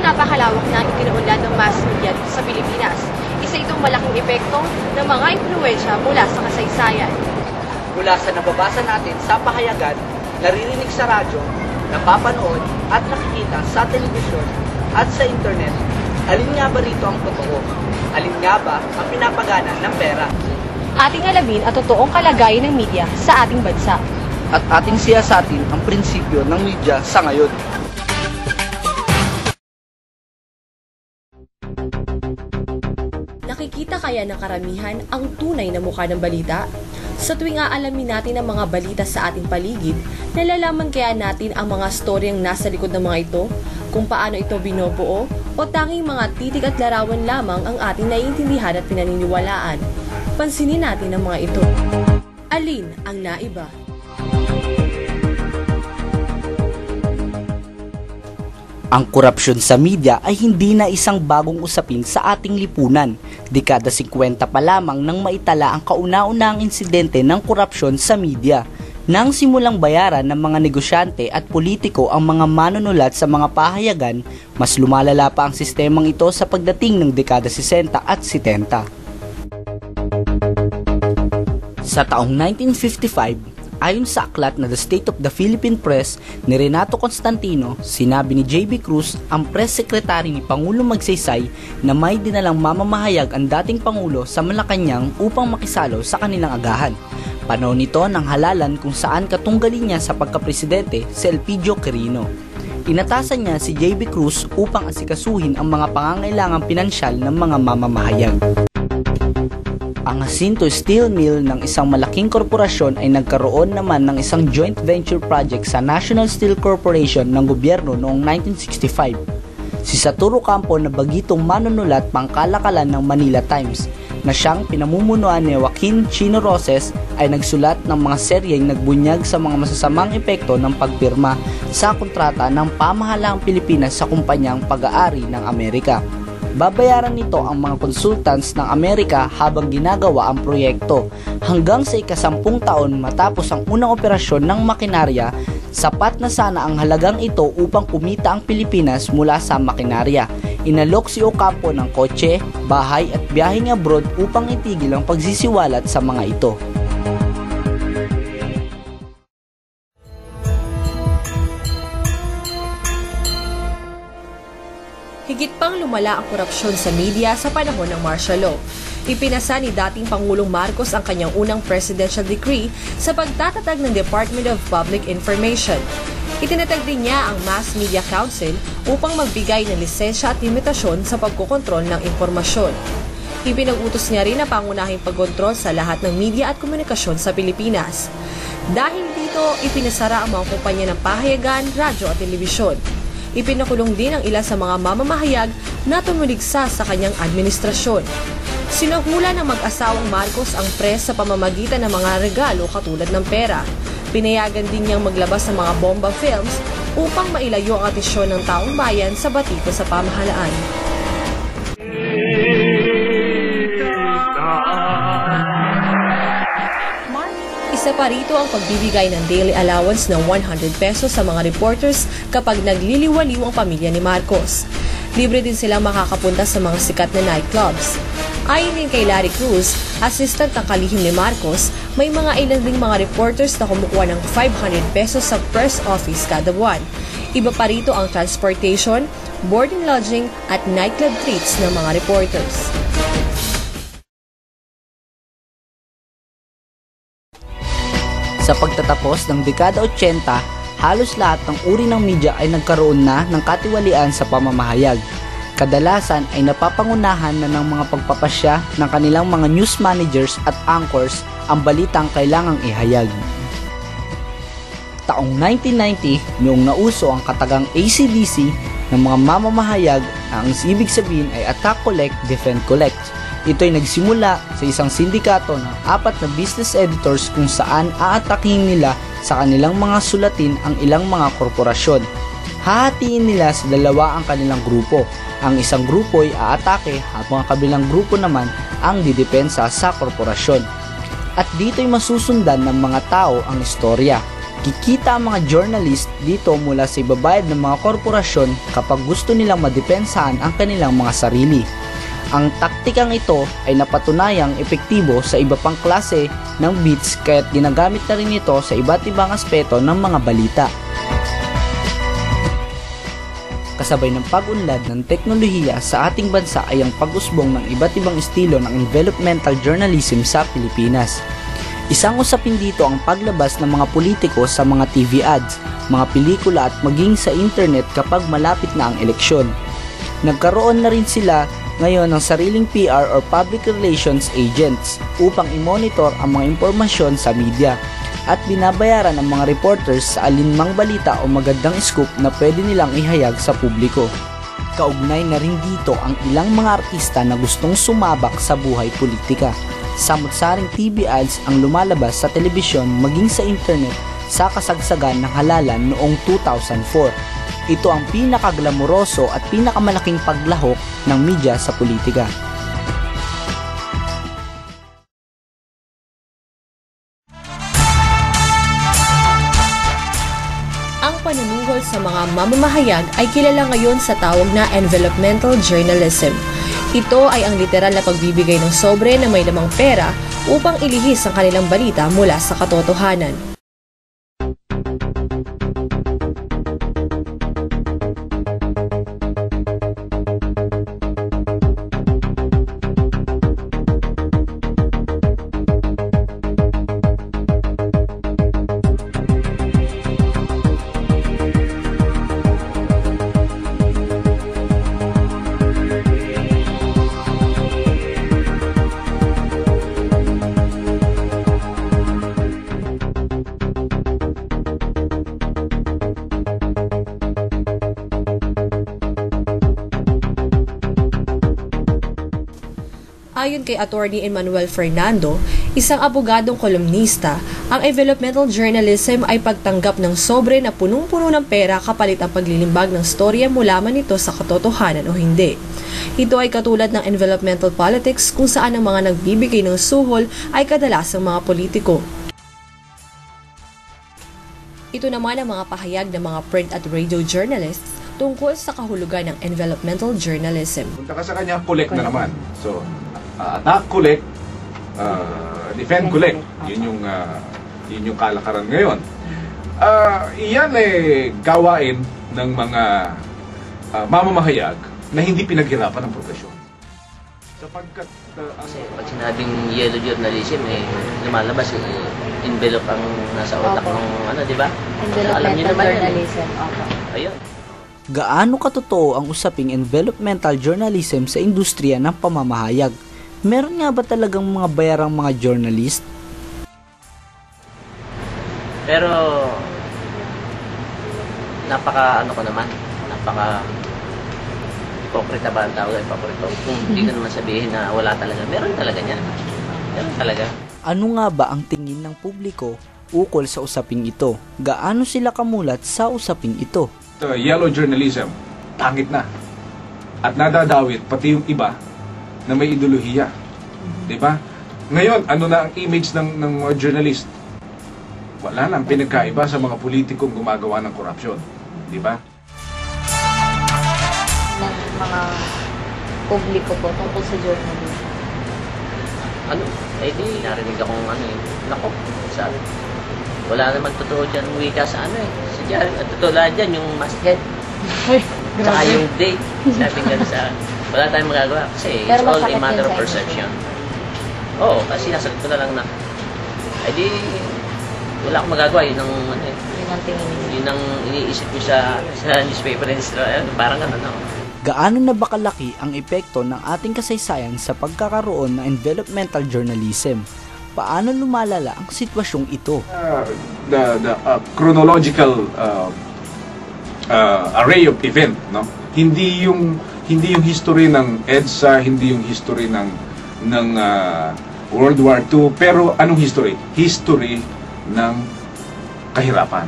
napakalawak na itinaunlad ng mass media sa Pilipinas. Isa itong malaking epekto ng mga impluwensya mula sa kasaysayan. Mula sa nababasa natin sa pahayagan, naririnig sa radyo, napapanood at nakikita sa telebisyon at sa internet, alin nga ba rito ang totoo? Alin nga ba ang pinapagana ng pera? Ating alamin ang totoong kalagayan ng media sa ating bansa. At ating siyasatin ang prinsipyo ng media sa ngayon. Nakikita kaya ng karamihan ang tunay na mukha ng balita? Sa tuwing aalamin natin ang mga balita sa ating paligid, nalalaman kaya natin ang mga storyang nasa likod ng mga ito, kung paano ito binubuo, o tanging mga titik at larawan lamang ang ating naiintindihan at pinaniniwalaan. Pansinin natin ang mga ito. Alin ang naiba? Ang korupsyon sa media ay hindi na isang bagong usapin sa ating lipunan. Dekada 50 pa lamang nang maitala ang kauna-unahang insidente ng korupsyon sa media. Nang simulang bayaran ng mga negosyante at politiko ang mga manunulat sa mga pahayagan, mas lumalala pa ang sistemang ito sa pagdating ng dekada 60 at 70. Sa taong 1955, ayon sa aklat na The State of the Philippine Press ni Renato Constantino, sinabi ni J.B. Cruz, ang press secretary ni Pangulong Magsaysay, na may dinalang mamamahayag ang dating Pangulo sa Malacanang upang makisalo sa kanilang agahan. Panahon nito ng halalan kung saan katunggali niya sa pagkapresidente si Elpidio Quirino. Inatasan niya si J.B. Cruz upang asikasuhin ang mga pangangailangang pinansyal ng mga mamamahayag. Ang Jacinto Steel Mill ng isang malaking korporasyon ay nagkaroon naman ng isang joint venture project sa National Steel Corporation ng gobyerno noong 1965. Si Saturo Campo na bagitong manunulat pangkalakalan ng Manila Times na siyang pinamumunuan ni Joaquin Chino Roses ay nagsulat ng mga seryeng nagbunyag sa mga masasamang epekto ng pagpirma sa kontrata ng pamahalaang Pilipinas sa kumpanyang pag-aari ng Amerika. Babayaran nito ang mga consultants ng Amerika habang ginagawa ang proyekto. Hanggang sa ika-10 taon matapos ang unang operasyon ng makinarya, sapat na sana ang halagang ito upang kumita ang Pilipinas mula sa makinarya. Inalok si Ocampo ng kotse, bahay at biyaheng abroad upang itigil ang pagsisiwalat sa mga ito. Higit pang lumala ang korupsyon sa media sa panahon ng martial law. Ipinasa ni dating Pangulong Marcos ang kanyang unang presidential decree sa pagtatatag ng Department of Public Information. Itinatag din niya ang Mass Media Council upang magbigay ng lisensya at limitasyon sa pagkokontrol ng impormasyon. Ipinag-utos niya rin na pangunahing pagkontrol sa lahat ng media at komunikasyon sa Pilipinas. Dahil dito, ipinasara ang mga kumpanya ng pahayagan, radyo at telebisyon. Ipinakulong din ang ilan sa mga mamamahayag na tumuligsa sa kanyang administrasyon. Sinahula ng mag-asawang Marcos ang press sa pamamagitan ng mga regalo katulad ng pera. Pinayagan din niyang maglabas ng mga bomba films upang mailayo ang atisyon ng taong bayan sa batiko sa pamahalaan. Isa pa rito ang pagbibigay ng daily allowance ng 100 pesos sa mga reporters kapag nagliliwaliw ang pamilya ni Marcos. Libre din silang makakapunta sa mga sikat na nightclubs. Ayon din kay Larry Cruz, assistant ng kalihim ni Marcos, may mga ilan ding mga reporters na kumukuha ng 500 pesos sa press office kada buwan. Iba pa rito ang transportation, boarding lodging at nightclub treats ng mga reporters. Sa pagtatapos ng dekada 80, halos lahat ng uri ng media ay nagkaroon na ng katiwalian sa pamamahayag. Kadalasan ay napapangunahan na ng mga pagpapasya ng kanilang mga news managers at anchors ang balitang kailangang ihayag. Taong 1990, noong nauso ang katagang AC/DC ng mga mamamahayag, ang ibig sabihin ay Attack Collect, Defend Collect. Ito'y nagsimula sa isang sindikato ng 4 na business editors kung saan aatakihin nila sa kanilang mga sulatin ang ilang mga korporasyon. Hahatiin nila sa dalawa ang kanilang grupo. Ang isang grupo ay aatake habang ang kabilang grupo naman ang didepensa sa korporasyon. At dito'y masusundan ng mga tao ang istorya. Kikita ang mga journalist dito mula sa ibabayad ng mga korporasyon kapag gusto nilang madepensahan ang kanilang mga sarili. Ang taktikang ito ay napatunayang epektibo sa iba pang klase ng beats kaya't ginagamit na rin ito sa iba't ibang aspeto ng mga balita. Kasabay ng pag-unlad ng teknolohiya sa ating bansa ay ang pag-usbong ng iba't ibang estilo ng envelopmental journalism sa Pilipinas. Isang usapin dito ang paglabas ng mga politiko sa mga TV ads, mga pelikula at maging sa internet kapag malapit na ang eleksyon. Nagkaroon na rin sila ngayon ng sariling PR or public relations agents upang i-monitor ang mga impormasyon sa media at binabayaran ang mga reporters sa alinmang balita o magandang scoop na pwede nilang ihayag sa publiko. Kaugnay na rin dito ang ilang mga artista na gustong sumabak sa buhay politika. Samot-saring TV ads ang lumalabas sa telebisyon maging sa internet sa kasagsagan ng halalan noong 2004. Ito ang pinakaglamoroso at pinakamalaking paglahok ng media sa politika. Ang panunuhol sa mga mamamahayag ay kilala ngayon sa tawag na envelopmental journalism. Ito ay ang literal na pagbibigay ng sobre na may lamang pera upang ilihis ang kanilang balita mula sa katotohanan. Ayon kay Attorney Emmanuel Fernando, isang abogadong kolumnista, ang envelopmental journalism ay pagtanggap ng sobre na punong-puno ng pera kapalit ang paglilimbag ng storya mula man ito sa katotohanan o hindi. Ito ay katulad ng envelopmental politics kung saan ang mga nagbibigay ng suhol ay kadalasang mga politiko. Ito naman ang mga pahayag ng mga print at radio journalists tungkol sa kahulugan ng envelopmental journalism. Punta ka sa kanya, collect na naman. So, attack, collect, defend, collect. Yun yung kalakaran ngayon. Iyan gawain ng mga mamamahayag na hindi pinaghirapan ng profesyon. Sapagkat pag sinabing yellow journalism, lumalabas envelope ang nasa utak ng di ba? Alam niyo naman journalism. Ayun. Gaano katotoo ang usaping envelopmental journalism sa industriya ng pamamahayag? Meron nga ba talagang mga bayarang mga journalist? Pero napaka hipokrita ba ang tawag ay hipokrito? Kung hindi ka naman sabihin na wala talaga, meron talaga niya. Meron talaga. Ano nga ba ang tingin ng publiko ukol sa usaping ito? Gaano sila kamulat sa usaping ito? Yellow journalism, pangit na. At nadadawit pati yung iba na may ideolohiya. Diba? Ngayon, ano na ang image ng mga journalist? Wala lang pinagkaiba sa mga politikong gumagawa ng korupsyon. Diba? Ng mga publiko po tungkol sa journalism. Di narinig akong nako, sabi. Wala naman totoo dyan wika sa sa dyan. At totoo lahat dyan, yung masthead. Saka yung date. Sabi nga sa wala tayong magagawa kasi it's all a matter of perception. Oo, kasi nasagot ko na lang na wala akong magagawa. Yun ang iniisip ko sa newspaper industry. Parang Gaano na ba kalaki ang epekto ng ating kasaysayan sa pagkakaroon ng envelopmental journalism? Paano lumalala ang sitwasyong ito? The chronological array of event, no? Hindi yung history ng EDSA, hindi yung history ng World War II, pero anong history? History ng kahirapan.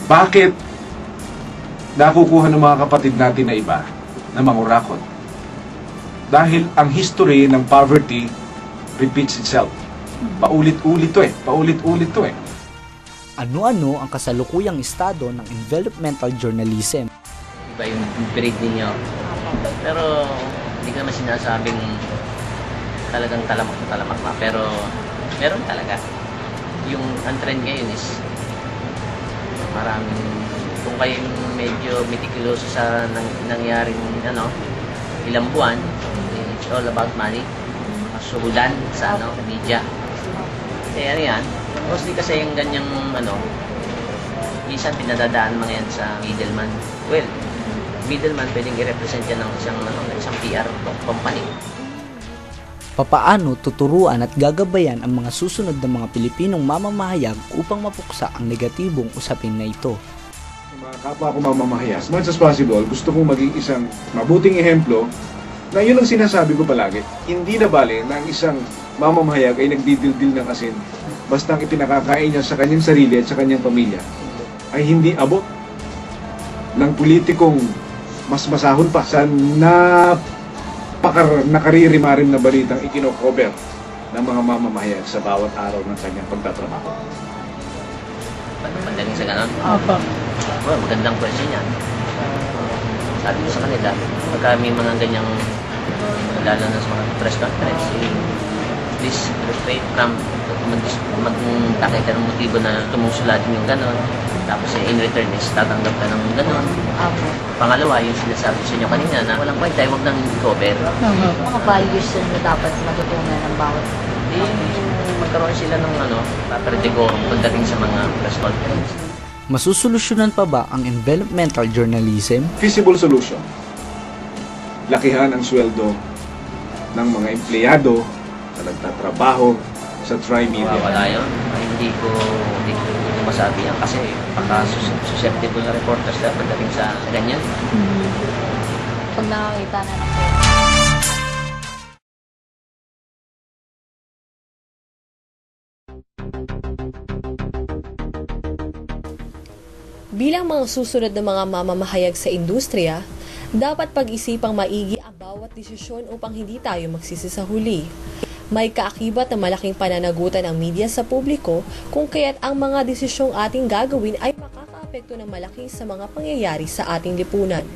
Bakit nakukuha ng mga kapatid natin na iba na mangurakot? Dahil ang history ng poverty repeats itself. Paulit-ulit to. Ano-ano ang kasalukuyang estado ng envelopmental journalism? Iba yung breed ninyo. Pero hindi ko naman sinasabing talagang talamak na talamak pa. Pero meron talaga. Yung ang trend ngayon is maraming, kung kayo medyo meticuloso sa nangyaring ilang buwan, it's all about money. Masuhulan sa media. Kaya yan, mostly kasi yung ganyang minsan pinadadaan mga yan sa middleman. Well, middleman pwedeng i-represent yan ng isang PR company. Papaano tuturuan at gagabayan ang mga susunod na mga Pilipinong mamamahayag upang mapuksa ang negatibong usapin na ito? Mga kapwa ko mamamahayag, as much as possible, gusto kong maging isang mabuting ehemplo na yun ang sinasabi ko palagi. Hindi na bale na ang isang mamamahayag ay nagdidildil ng asin basta ang ipinakakain niya sa kanyang sarili at sa kanyang pamilya ay hindi abot ng politikong mas masahol pa sa nakaririmarim na balitang ikinocover ng mga mamamahayag sa bawat araw ng kanyang pagtatrabaho. Magaling sa ganon? Opo. Well, magandang question yan. Sabi ko sa kanila, pagka may mga ganyang lalo na sa mga press conference, please refrain from magtakay ka ng motibo na tumusulatin yung ganon. Tapos in return is tatanggap ka ng ganon. Pangalawa, yung sinasabi sa inyo kanina na walang point tayo, huwag nang cover. Mga values na dapat matutunan ng bawat. Magkaroon sila ng proper decorum pagdating sa mga press conference. Masusolusyonan pa ba ang envelopmental journalism? Feasible solution. Lakihan ang sweldo ng mga empleyado na nagtatrabaho sa Tri-Media. Wala yun. Hindi ko masabi yan kasi susceptible na reporters na pagdating sa ganyan. Pag nakakita na ng Bilang mga susunod na mga mamamahayag sa industriya, dapat pag-isipang maigi ang bawat desisyon upang hindi tayo magsisi sa huli. May kaakibat na malaking pananagutan ang media sa publiko kung kaya't ang mga desisyong ating gagawin ay makakaapekto ng malaki sa mga pangyayari sa ating lipunan.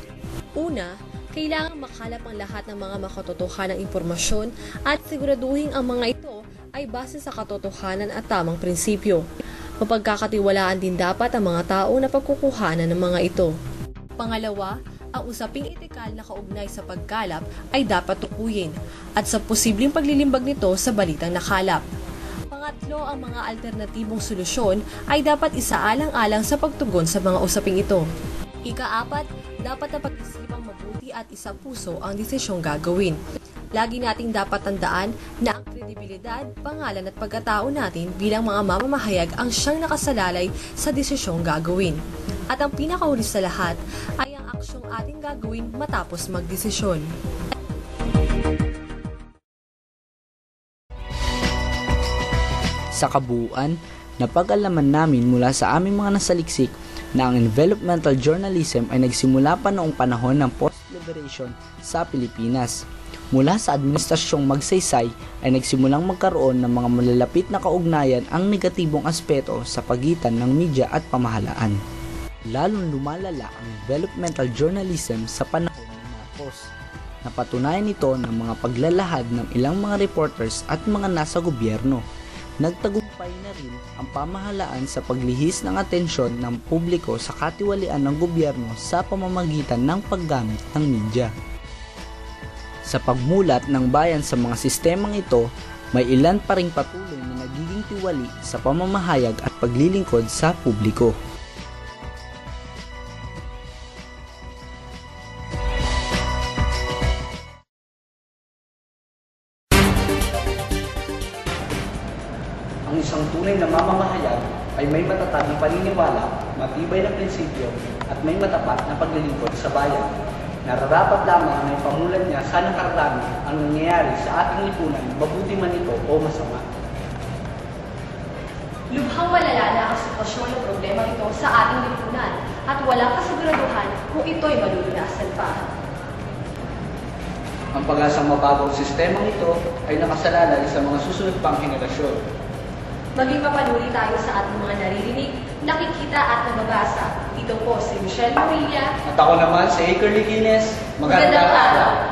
Una, kailangang makalap ang lahat ng mga makatotohanang impormasyon at siguraduhin ang mga ito ay base sa katotohanan at tamang prinsipyo. Mapagkakatiwalaan din dapat ang mga tao na pagkukuhanan ng mga ito. Pangalawa, ang usaping etikal na kaugnay sa pagkalap ay dapat tukuyin at sa posibleng paglilimbag nito sa balitang nakalap. Pangatlo, ang mga alternatibong solusyon ay dapat isaalang-alang sa pagtugon sa mga usaping ito. Ika-apat, dapat na pag-isipang mabuti at isang puso ang desisyong gagawin. Lagi nating dapat tandaan na ang kredibilidad, pangalan at pagkatao natin bilang mga mamamahayag ang siyang nakasalalay sa desisyong gagawin. At ang pinakahuli sa lahat ay ang aksyong ating gagawin matapos magdesisyon. Sa kabuuan, napag-alaman namin mula sa aming mga nasaliksik na ang envelopmental journalism ay nagsimula pa noong panahon ng post-liberation sa Pilipinas. Mula sa administrasyong magsaysay ay nagsimulang magkaroon ng mga malalapit na kaugnayan ang negatibong aspeto sa pagitan ng media at pamahalaan. Lalong lumalala ang envelopmental journalism sa panahon ng Marcos. Napatunayan ito ng mga paglalahad ng ilang mga reporters at mga nasa gobyerno. Nagtagumpay na rin ang pamahalaan sa paglihis ng atensyon ng publiko sa katiwalian ng gobyerno sa pamamagitan ng paggamit ng media. Sa pagmulat ng bayan sa mga sistemang ito, may ilan pa ring patuloy na nagiging tiwali sa pamamahayag at paglilingkod sa publiko. Ang isang tunay na mamamahayag ay may matatag na paniniwala, matibay na prinsipyo at may matapat na paglilingkod sa bayan. Nararapat lamang na ipamulat niya sa nakararami ang nangyayari sa ating lipunan, mabuti man ito o masama. Lubhang malala na ang sitwasyon ng problema ito sa ating lipunan at walang kasiguraduhan kung ito'y malulunasan pa. Ang pag-asang mababang sistemang ito ay nakasalalay sa mga susunod pang henerasyon. Maging mapanuri tayo sa ating mga naririnig, nakikita at nababasa. Ito po si Michelle Maria. At ako naman si Aker Ligines. Magandang araw.